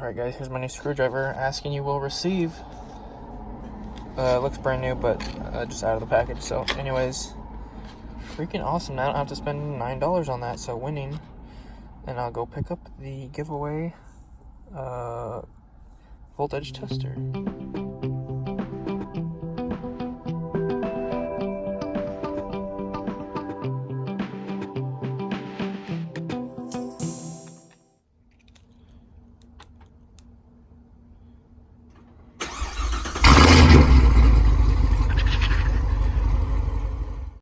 Alright guys, here's my new screwdriver. Asking you will receive. Looks brand new, but just out of the package. So anyways, freaking awesome. Now I don't have to spend $9 on that, so winning. And I'll go pick up the giveaway voltage tester.